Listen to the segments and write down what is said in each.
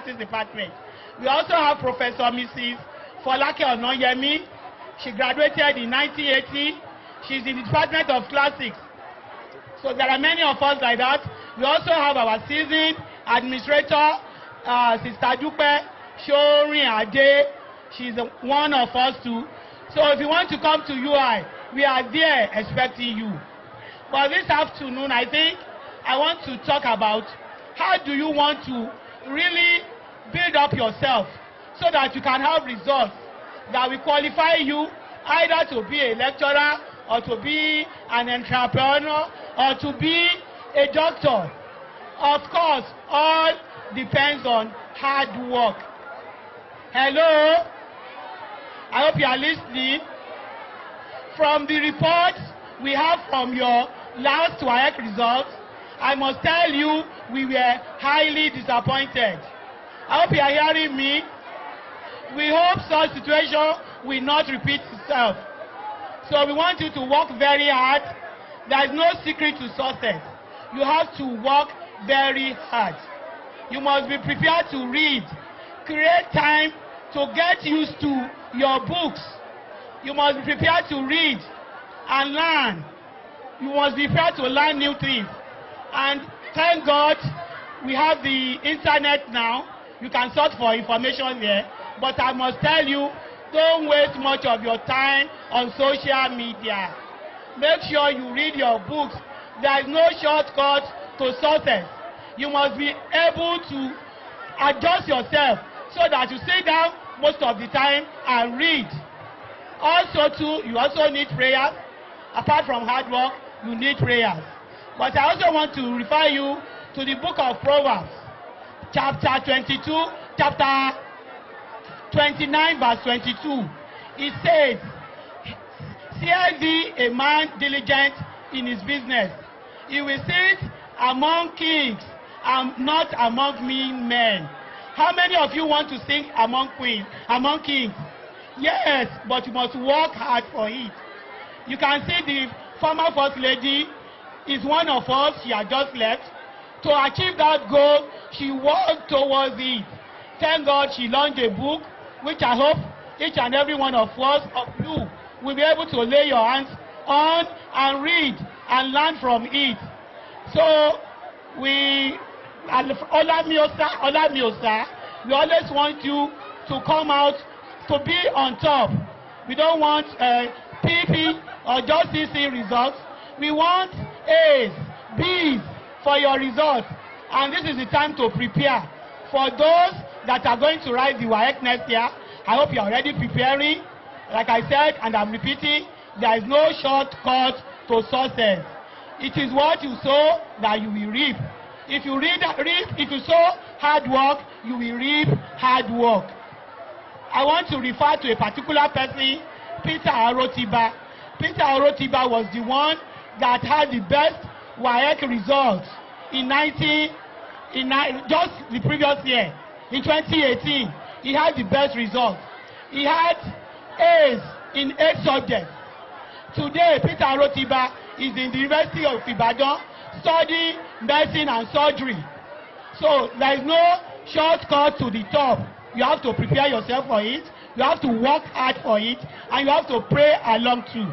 Statistics Department. We also have Professor Mrs. Folake Onoyemi. She graduated in 1980. She's in the Department of Classics. So there are many of us like that. We also have our seasoned administrator, Sister Dupe Shorin Ade. She's one of us too. So if you want to come to UI, we are there expecting you. But this afternoon, I think I want to talk about how do you want to really build up yourself so that you can have results that will qualify you either to be a lecturer or to be an entrepreneur or to be a doctor. Of course, all depends on hard work. Hello? I hope you are listening. From the reports we have from your last WAEC results, I must tell you we were highly disappointed. I hope you are hearing me. We hope such situation will not repeat itself. So we want you to work very hard. There is no secret to success. You have to work very hard. You must be prepared to read. Create time to get used to your books. You must be prepared to read and learn. You must be prepared to learn new things. And thank God we have the internet now. You can search for information there. But I must tell you, don't waste much of your time on social media. Make sure you read your books. There is no shortcut to success. You must be able to adjust yourself so that you sit down most of the time and read. Also too, you also need prayers. Apart from hard work, you need prayers. But I also want to refer you to the book of Proverbs, chapter 22, chapter 29, verse 22. It says, "See thee a man diligent in his business. He will sit among kings and not among mean men." How many of you want to sing among kings? Yes, but you must work hard for it. You can see the former first lady is one of us. She has just left. To achieve that goal, she worked towards it. Thank God she launched a book, which I hope each and every one of us, of you, will be able to lay your hands on and read and learn from it. So we, OLAMIOSA, we always want you to come out to be on top. We don't want PP or just CC results. We want A's, B's for your results. And this is the time to prepare. For those that are going to write the WAEC next year, I hope you are already preparing. Like I said, and I'm repeating, there is no shortcut to success. It is what you sow that you will reap. If you sow hard work, you will reap hard work. I want to refer to a particular person, Peter Arotiba. Peter Arotiba was the one that had the best WAEC results just the previous year. In 2018, he had the best results. He had A's in 8 subjects. Today, Peter Arotiba is in the University of Ibadan studying medicine and surgery. So there is no shortcut to the top. You have to prepare yourself for it. You have to work hard for it, and you have to pray along too.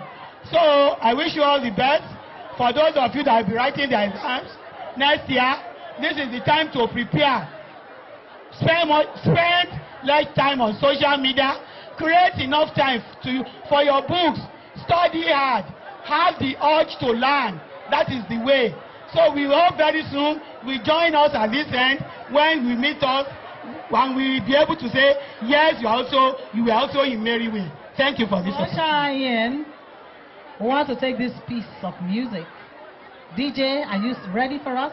So I wish you all the best. For those of you that will be writing their exams next year, this is the time to prepare. Spend less time on social media. Create enough time for your books. Study hard. Have the urge to learn. That is the way. So we hope very soon will join us at this end when we meet us, and we will be able to say, yes, you were also in merry way. Thank you for this opportunity. We want to take this piece of music. DJ, are you ready for us?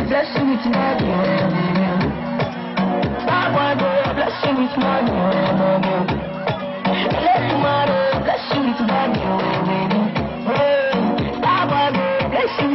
Bless you with money, baby. Bless you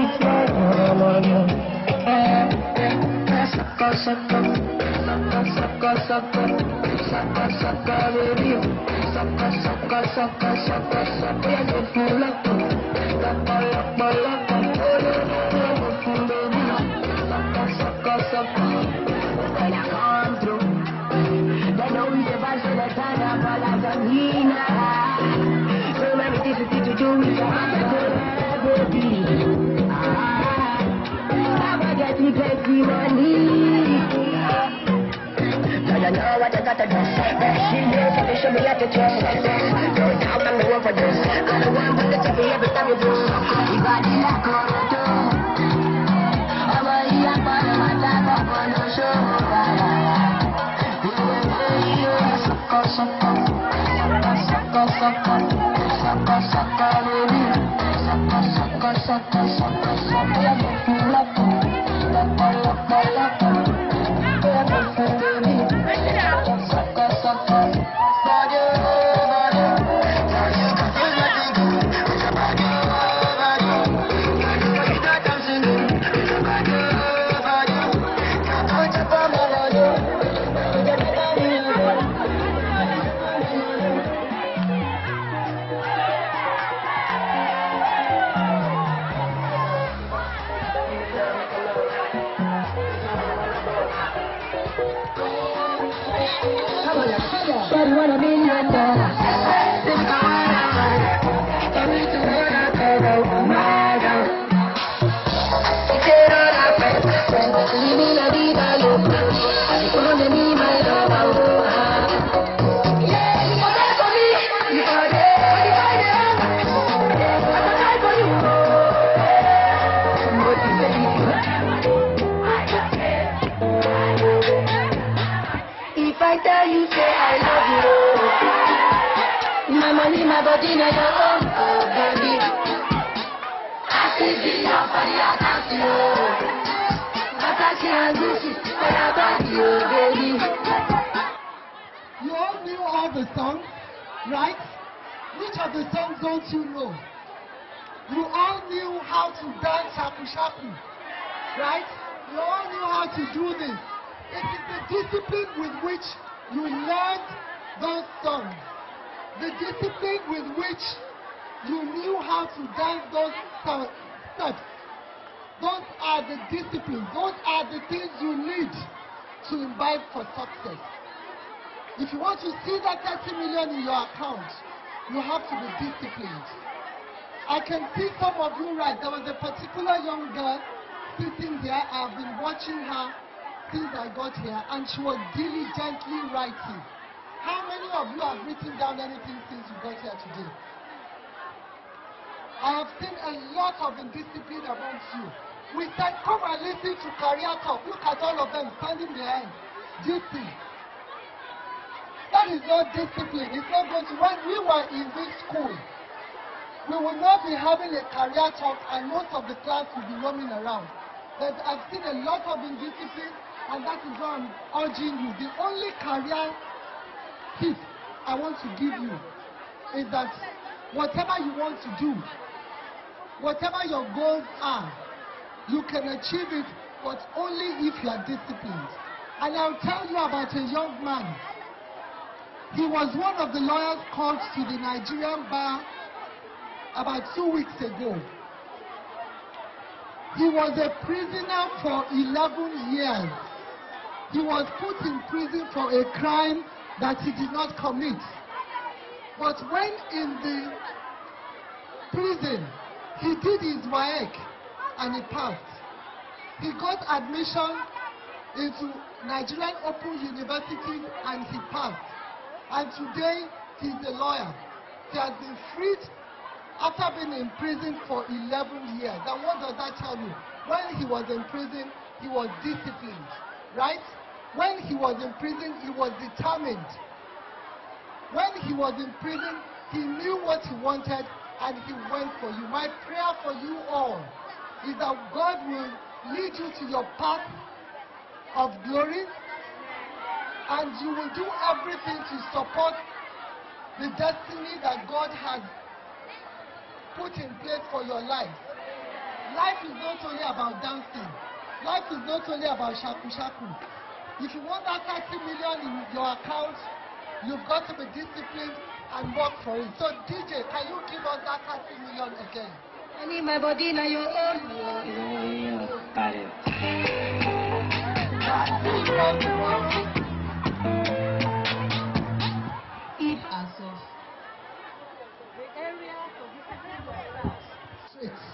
You all knew all the songs, right? Which of the songs don't you know? You all knew how to dance shaku shaku, right? You all knew how to do this. It is the discipline with which you learned those songs. The discipline with which you knew how to dance those steps. Those are the disciplines. Those are the things you need to imbibe for success. If you want to see that 30 million in your account, you have to be disciplined. I can see some of you right. There was a particular young girl sitting here. I've been watching her since I got here, and she was diligently writing. How many of you have written down anything since you got here today? I have seen a lot of indiscipline amongst you. We said, come and listen to career talk. Look at all of them standing behind. Duty. That is not discipline. It's not going to. When we were in this school, we would not be having a career talk and most of the class would be roaming around. But I've seen a lot of indiscipline, and that is why I'm urging you. The only career tip I want to give you is that whatever you want to do, whatever your goals are, you can achieve it, but only if you are disciplined. And I'll tell you about a young man. He was one of the lawyers called to the Nigerian bar about 2 weeks ago. He was a prisoner for 11 years. He was put in prison for a crime that he did not commit. But when in the prison, he did his WAEC and he passed. He got admission into Nigerian Open University and he passed. And today, he's a lawyer. He has been freed after being in prison for 11 years. And what does that tell you? When he was in prison, he was disciplined, right? When he was in prison, he was determined. When he was in prison, he knew what he wanted and he went for you. My prayer for you all is that God will lead you to your path of glory, and you will do everything to support the destiny that God has put in place for your life. Life is not only about dancing. Life is not only about shaku shaku. If you want that 30 million in your account, you've got to be disciplined and work for it. So DJ, can you give us that 30 million again? I need my body now your own. Eat ourselves. The area for discipline yourself. Traits.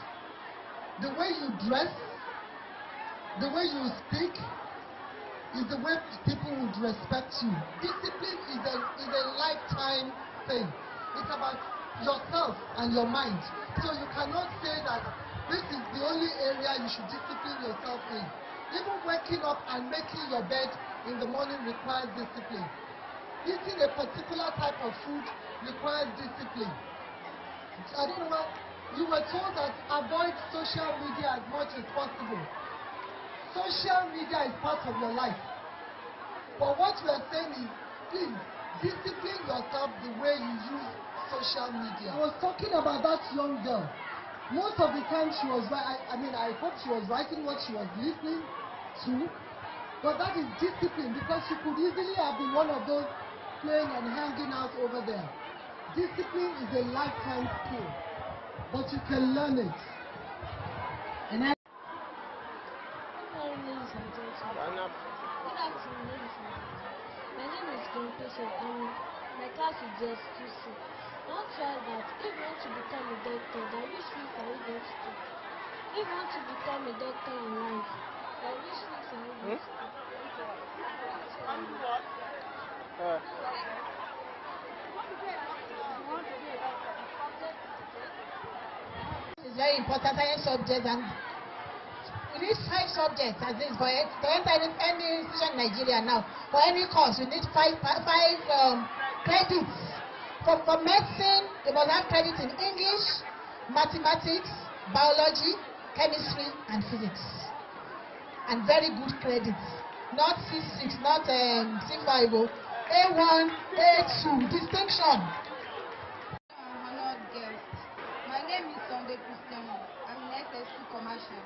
The way you dress, the way you speak, is the way people would respect you. Discipline is a lifetime thing. It's about yourself and your mind. So you cannot say that this is the only area you should discipline yourself in. Even waking up and making your bed in the morning requires discipline. Eating a particular type of food requires discipline. I don't know what you were told that avoid social media as much as possible. Social media is part of your life. But what we are saying is, please, discipline yourself the way you use social media. I was talking about that young girl. Most of the time she was, I hope she was writing what she was listening to. But that is discipline, because she could easily have been one of those playing and hanging out over there. Discipline is a lifetime skill, but you can learn it. And I Ladies and gentlemen. Good afternoon, ladies and gentlemen. My name is Gompeso and my class is just 2C. I want to add that if you want to become a doctor, then which week are you going to take? If you want to become a doctor in life, then which week are you going to take? It's very important science subject, and you need 5 subjects as this for it to enter any institution in Nigeria now. For any course, you need 5 credits. For medicine, you must have credit in English, mathematics, biology, chemistry, and physics. And very good credits. Not C6, not C5, A1, A2, distinction. Honored guest. My name is Sunday Christian. I'm in SSC Commercial.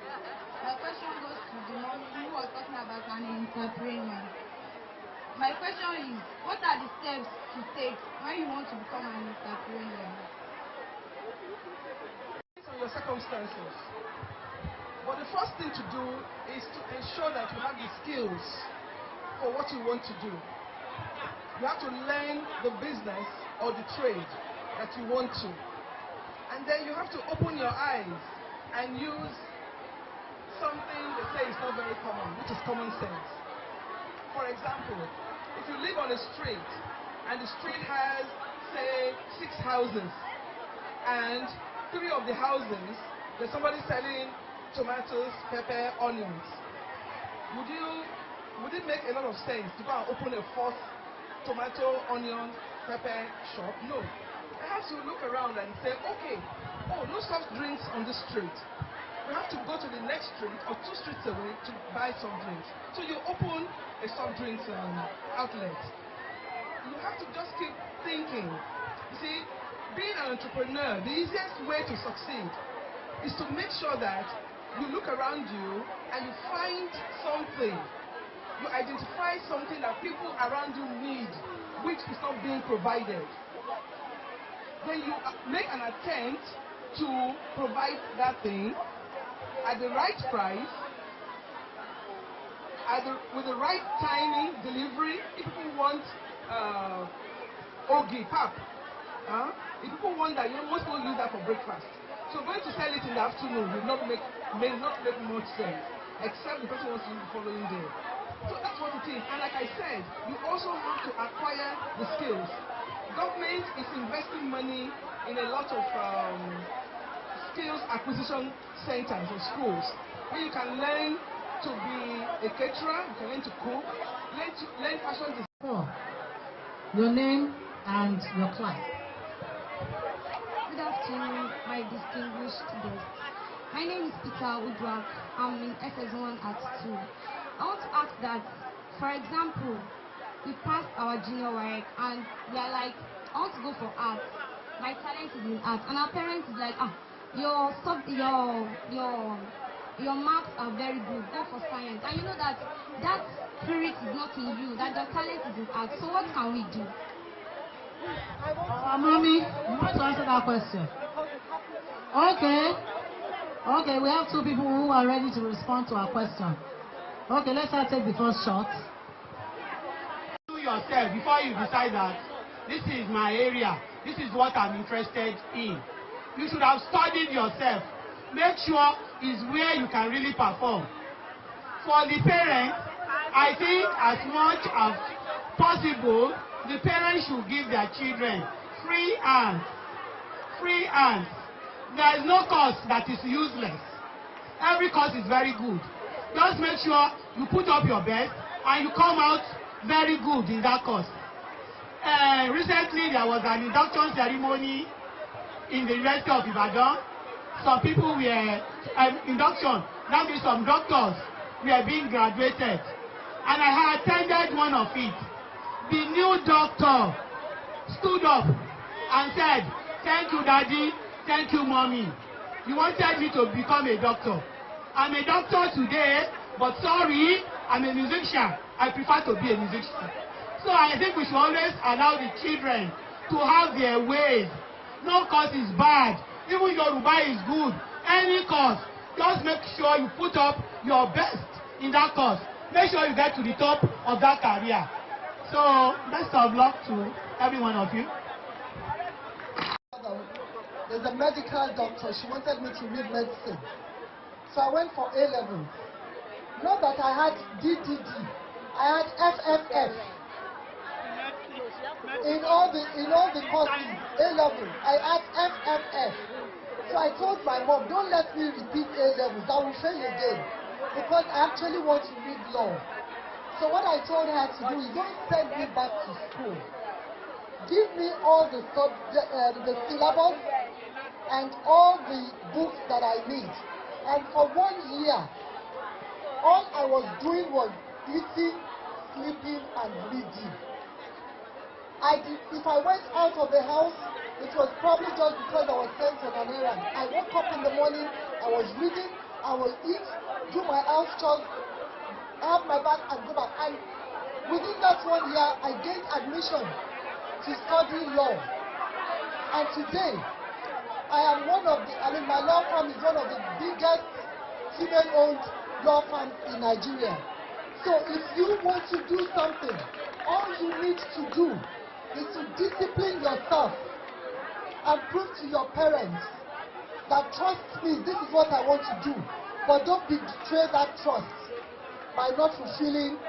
My question goes to the one who was talking about an entrepreneur. My question is, what are the steps to take when you want to become an entrepreneur? Based on your circumstances. But the first thing to do is to ensure that you have the skills for what you want to do. You have to learn the business or the trade that you want to. And then you have to open your eyes and use something they say is not very common, which is common sense. For example, if you live on a street and the street has, say, 6 houses, and 3 of the houses, there's somebody selling tomatoes, pepper, onions. Would it make a lot of sense to go and open a 4th tomato, onion, pepper shop? No. Perhaps you look around and say, okay, no soft drinks on this street. You have to go to the next street or 2 streets away to buy soft drinks. So you open a soft drinks outlet. You have to just keep thinking. You see, being an entrepreneur, the easiest way to succeed is to make sure that you look around you and you find something. You identify something that people around you need, which is not being provided. Then you make an attempt to provide that thing at the right price, with the right timing, delivery. If people want ogi, pap, if people want that, most people use that for breakfast. So going to sell it in the afternoon may not make much sense, except the person wants to use the following day. So that's what it is. And like I said, you also have to acquire the skills. Government is investing money in a lot of skills acquisition centers or schools where you can learn to be a caterer, you can learn to cook, learn fashion design. your name and your class. Good afternoon, my distinguished guests. My name is Peter Udwak. I'm in SS1 at 2. I want to ask that, for example, we passed our junior work and we are like, I want to go for art. My talent is in art. And our parents is like, your your marks are very good, go for science. And you know that that spirit is not in you, that your talent is in art. So what can we do? Mommy, you want to answer that question? Okay. Okay, we have two people who are ready to respond to our question. Okay, let's take the first shot. Do yourself before you decide that this is my area, this is what I'm interested in. You should have studied yourself. Make sure it's where you can really perform. For the parents, I think as much as possible, the parents should give their children free hands. Free hands. There is no course that is useless. Every course is very good. Just make sure you put up your best and you come out very good in that course. Recently, there was an induction ceremony in the University of Ibadan. Some people were induction. That means some doctors were being graduated. And I had attended one of it. The new doctor stood up and said, "Thank you, Daddy. Thank you, Mommy. You wanted me to become a doctor. I'm a doctor today, but sorry, I'm a musician. I prefer to be a musician." So I think we should always allow the children to have their ways. No course is bad. Even Yoruba is good. Any course, just make sure you put up your best in that course. Make sure you get to the top of that career. So, best of luck to every one of you. There's a medical doctor. She wanted me to read medicine. So I went for A-level. Not that I had DDD. I had FFF. In all the courses, A-level, I had FFF. So I told my mom, don't let me repeat A-levels. I will fail again. Because I actually want to read law. So what I told her to do is don't send me back to school. Give me all the syllabus and all the books that I need. And for 1 year, all I was doing was eating, sleeping, and reading. If I went out of the house, it was probably just because I was sent on an errand. I woke up in the morning, I was reading, I will eat, do my house chores, have my bath and go back. And within that 1 year, I gained admission to study law. And today, I am my law firm is one of the biggest female-owned law firms in Nigeria. So if you want to do something, all you need to do is to discipline yourself and prove to your parents that, trust me, this is what I want to do. But don't betray that trust by not fulfilling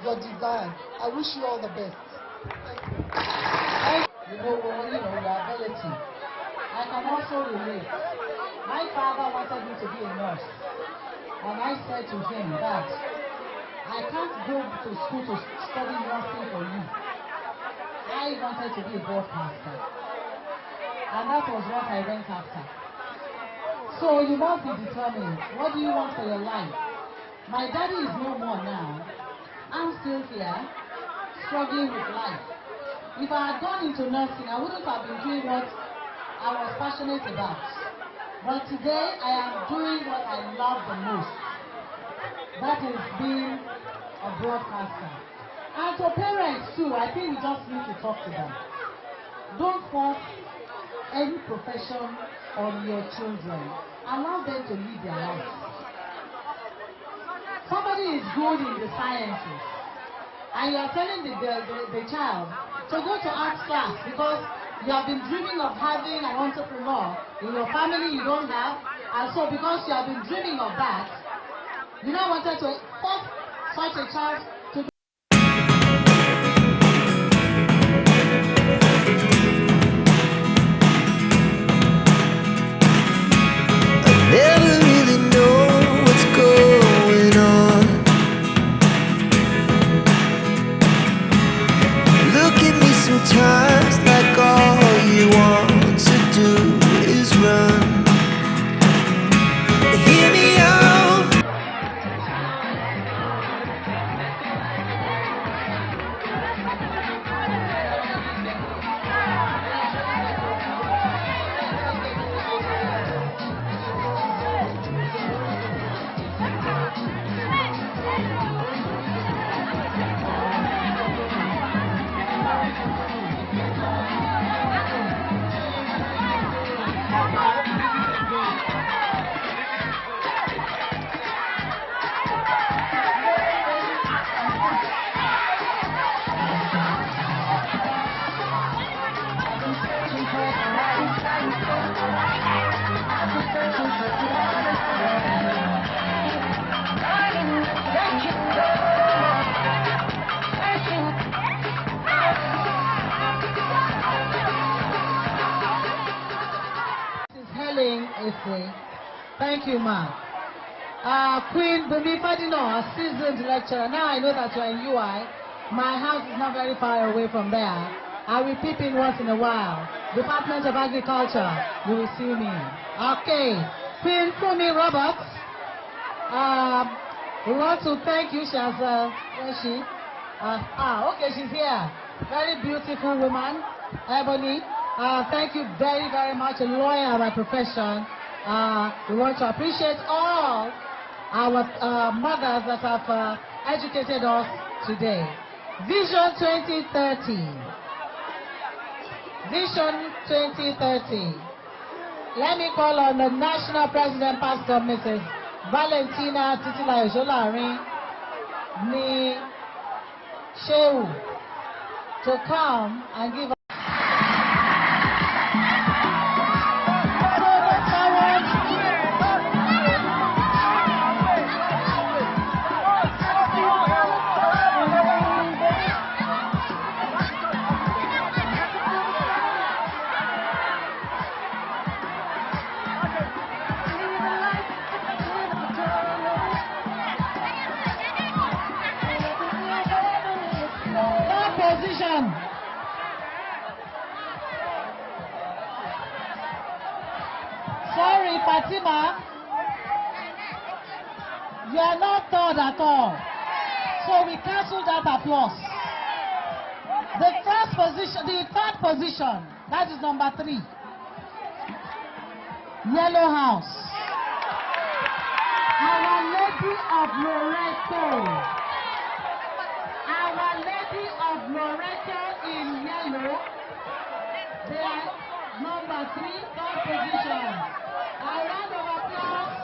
your desire. I wish you all the best. Thank you. Your ability. I can also relate. My father wanted me to be a nurse. And I said to him that I can't go to school to study nursing for you. I wanted to be a broadcaster. And that was what I went after. So you must be determined. What do you want for your life? My daddy is no more now. I'm still here, struggling with life. If I had gone into nursing, I wouldn't have been doing what I was passionate about. But today, I am doing what I love the most. That is being a broadcaster. And for parents too, I think we just need to talk to them. Don't force any profession on your children. Allow them to live their life. Somebody is good in the sciences, and you are telling the child to go to arts class because you have been dreaming of having an entrepreneur in your family you don't have, and so because you have been dreaming of that, you now wanted to force such a child to do. I never really know what's going on. Look at me sometimes like all you want to do is run. Hear me out. Thank you, ma. Queen Bumi Fadino, a seasoned lecturer. Now I know that you're in UI. My house is not very far away from there. I will peep in once in a while. Department of Agriculture, you will see me. Okay. Queen Fumi Roberts. We want to thank you. She has, where is she? Okay, she's here. Very beautiful woman, Ebony. Thank you very, very much. A lawyer by profession. We want to appreciate all our mothers that have educated us today. Vision 2030. Vision 2030. Let me call on the National President, Pastor Mrs. Valentina Titilayo Jolarin Ni Shehu to come and give us. Sorry, Fatima. You are not third at all. So we cancel that applause. The first position, the third position, that is number 3. Yellow House. Our Lady of Loreto. Our Lady of Loreto in yellow. They are number 3, third position. A round of applause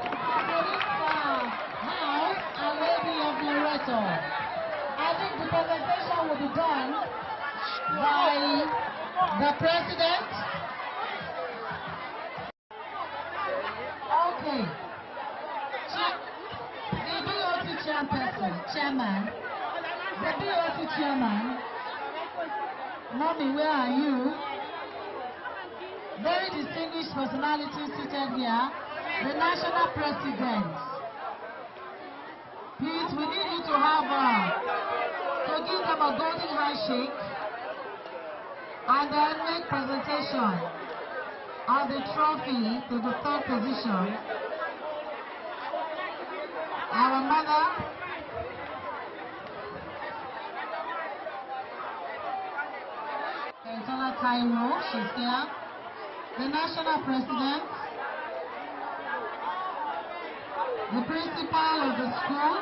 for this house, Our Lady of Loreto. I think the presentation will be done by the President. Okay. The BOT chairman. The BOT chairman. Mommy, where are you? Very distinguished personalities seated here. The national president. Please, we need you to have to give them a golden handshake and then make presentation of the trophy to the third position. Our mother, Antola Cairo, she's here. The national president, the principal of the school,